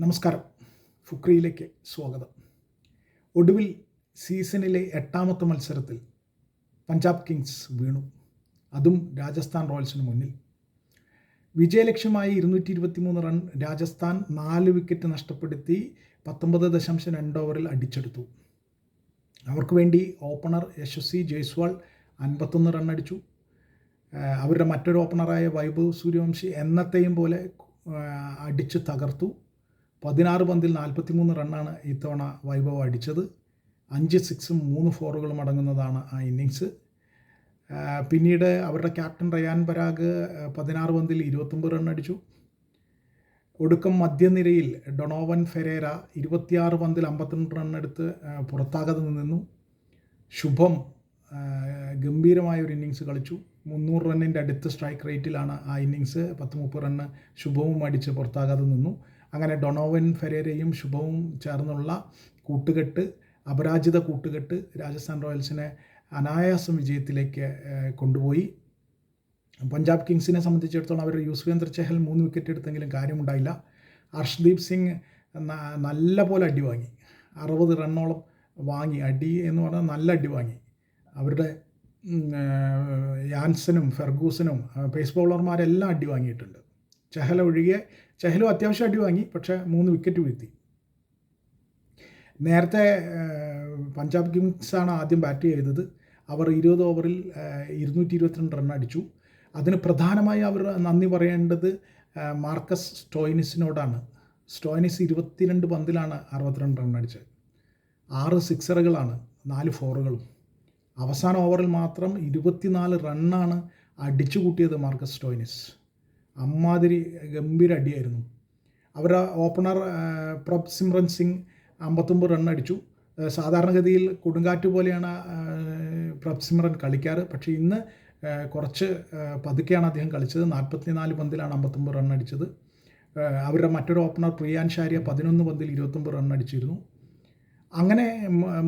നമസ്കാരം. ഫുക്രിയിലേക്ക് സ്വാഗതം. ഒടുവിൽ സീസണിലെ 8ാമത്തെ മത്സരത്തിൽ പഞ്ചാബ് കിങ്സ് വീണു, അതും രാജസ്ഥാൻ റോയൽസിന് മുന്നിൽ. വിജയലക്ഷ്യമായി 223 റൺ രാജസ്ഥാൻ 4 വിക്കറ്റ് നഷ്ടപ്പെടുത്തി 19.2 ഓവറിൽ അടിച്ചെടുത്തു. അവർക്ക് വേണ്ടി ഓപ്പണർ യശസ്വി ജയ്സ്വാൾ 51 റൺ അടിച്ചു. അവരുടെ മറ്റൊരു ഓപ്പണറായ വൈഭവ് സൂര്യവംശി എന്നത്തെയും പോലെ അടിച്ച് തകർത്തു. 16 പന്തിൽ 43 റണ്ണാണ് ഇത്തവണ വൈഭവ് അടിച്ചത്. 5 സിക്സും 3 ഫോറുകളും അടങ്ങുന്നതാണ് ആ ഇന്നിങ്സ്. പിന്നീട് അവരുടെ ക്യാപ്റ്റൻ റയാൻ പരാഗ് 16 പന്തിൽ 29 റൺ അടിച്ചു. ഒടുക്കം മധ്യനിരയിൽ ഡൊണോവൻ ഫെരേര 26 പന്തിൽ 52 റൺ എടുത്ത് പുറത്താകാതെ നിന്നു. ശുഭം ഗംഭീരമായ ഒരു ഇന്നിങ്സ് കളിച്ചു. 300 റണ്ണിൻ്റെ അടുത്ത് സ്ട്രൈക്ക് റേറ്റിലാണ് ആ ഇന്നിങ്സ്. 10-30 റണ്ണ് ശുഭവും അടിച്ച് പുറത്താകാതെ നിന്നു. അങ്ങനെ ഡൊണോവൻ ഫെരേരയും ശുഭവും ചേർന്നുള്ള കൂട്ടുകെട്ട്, അപരാജിത കൂട്ടുകെട്ട് രാജസ്ഥാൻ റോയൽസിനെ അനായാസം വിജയത്തിലേക്ക് കൊണ്ടുപോയി. പഞ്ചാബ് കിങ്സിനെ സംബന്ധിച്ചിടത്തോളം അവർ യുസ്വേന്ദ്ര ചഹൽ 3 വിക്കറ്റ് എടുത്തെങ്കിലും കാര്യമുണ്ടായില്ല. ഹർഷ്ദീപ് സിംഗ് നല്ല പോലെ അടി വാങ്ങി, 60 റണ്ണോളം വാങ്ങി. അടി എന്ന് പറഞ്ഞാൽ നല്ല അടി വാങ്ങി. അവരുടെ യാൻസനും ഫെർഗൂസനും പേസ് ബൗളർമാരെല്ലാം അടി വാങ്ങിയിട്ടുണ്ട്. ചഹൽ ഒഴികെ. ചഹലും അത്യാവശ്യം അടി വാങ്ങി, പക്ഷേ 3 വിക്കറ്റ് വീഴ്ത്തി. നേരത്തെ പഞ്ചാബ് കിങ്സാണ് ആദ്യം ബാറ്റ് ചെയ്തത്. അവർ 20 ഓവറിൽ 222 റൺ അടിച്ചു. അതിന് പ്രധാനമായി അവർ നന്ദി പറയേണ്ടത് മാർക്കസ് സ്റ്റോയിനിസിനോടാണ്. സ്റ്റോയിനിസ് 22 പന്തിലാണ് 62 റൺ അടിച്ചത്. 6 സിക്സറുകളാണ്, 4 ഫോറുകളും. അവസാന ഓവറിൽ മാത്രം 24 റണ്ണാണ് അടിച്ചു കൂട്ടിയത് മാർക്കസ് സ്റ്റോയിനിസ്. അമ്മാതിരി ഗംഭീര അടിയായിരുന്നു. അവരുടെ ഓപ്പണർ പ്രഭ്സിമ്രൻ സിംഗ് 59 റൺ അടിച്ചു. സാധാരണഗതിയിൽ കൊടുങ്കാറ്റ് പോലെയാണ് പ്രഭ്സിമ്രൻ കളിക്കാറ്, പക്ഷേ ഇന്ന് കുറച്ച് പതുക്കെയാണ് അദ്ദേഹം കളിച്ചത്. 44 പന്തിലാണ് 59 റൺ അടിച്ചത്. അവരുടെ മറ്റൊരു ഓപ്പണർ പ്രിയാൻ ഷാരിയ 11 പന്തിൽ 29 റൺ അടിച്ചിരുന്നു. അങ്ങനെ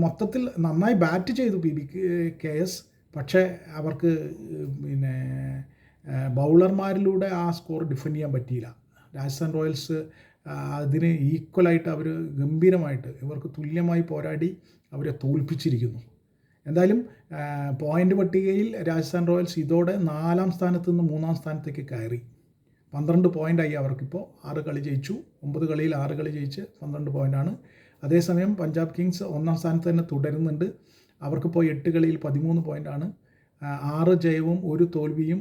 മൊത്തത്തിൽ നന്നായി ബാറ്റ് ചെയ്തു PBKS. പക്ഷേ അവർക്ക് ബൗളർമാരിലൂടെ ആ സ്കോർ ഡിഫെൻഡ് ചെയ്യാൻ പറ്റിയില്ല. രാജസ്ഥാൻ റോയൽസ് അതിന് ഈക്വലായിട്ട് അവർ ഗംഭീരമായിട്ട് ഇവർക്ക് തുല്യമായി പോരാടി അവരെ തോൽപ്പിച്ചിരിക്കുന്നു. എന്തായാലും പോയിൻ്റ് പട്ടികയിൽ രാജസ്ഥാൻ റോയൽസ് ഇതോടെ 4ാം സ്ഥാനത്ത് നിന്ന് 3ാം സ്ഥാനത്തേക്ക് കയറി. 12 പോയിൻ്റായി അവർക്കിപ്പോൾ. 6 കളി ജയിച്ചു. 9 കളിയിൽ 6 കളി ജയിച്ച് 12 പോയിൻ്റാണ്. അതേസമയം പഞ്ചാബ് കിങ്സ് 1ാം സ്ഥാനത്ത് തന്നെ തുടരുന്നുണ്ട്. അവർക്കിപ്പോൾ 8 കളിയിൽ 13 പോയിൻ്റാണ്. 6 ജയവും 1 തോൽവിയും,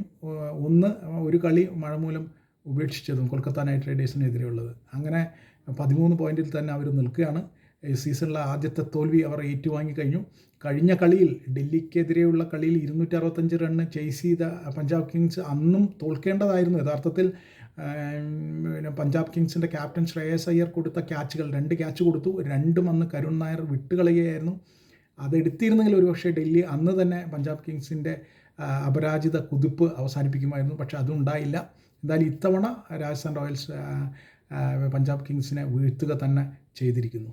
ഒരു കളി മഴ മൂലം ഉപേക്ഷിച്ചതും കൊൽക്കത്ത നൈറ്റ് റൈഡേഴ്സിനെതിരെയുള്ളത്. അങ്ങനെ 13 പോയിന്റിൽ തന്നെ അവർ നിൽക്കുകയാണ്. സീസണിലെ ആദ്യത്തെ തോൽവി അവർ ഏറ്റുവാങ്ങിക്കഴിഞ്ഞു. കഴിഞ്ഞ കളിയിൽ ഡൽഹിക്കെതിരെയുള്ള കളിയിൽ 265 റണ്ണ് ചേസ് ചെയ്ത പഞ്ചാബ് കിങ്സ് അന്നും തോൽക്കേണ്ടതായിരുന്നു. യഥാർത്ഥത്തിൽ പഞ്ചാബ് കിങ്സിൻ്റെ ക്യാപ്റ്റൻ ശ്രേയസ് അയ്യർ കൊടുത്ത ക്യാച്ചുകൾ 2 ക്യാച്ച് കൊടുത്തു. 2 അന്ന് കരുൺ നായർ വിട്ടുകളയുകയായിരുന്നു. അതെടുത്തിരുന്നെങ്കിൽ ഒരുപക്ഷെ ഡൽഹി അന്ന് തന്നെ പഞ്ചാബ് കിങ്സിൻ്റെ അപരാജിത കുതിപ്പ് അവസാനിപ്പിക്കുമായിരുന്നു. പക്ഷെ അതുണ്ടായില്ല. എന്തായാലും ഇത്തവണ രാജസ്ഥാൻ റോയൽസ് പഞ്ചാബ് കിങ്സിനെ വീഴ്ത്തുക തന്നെ ചെയ്തിരിക്കുന്നു.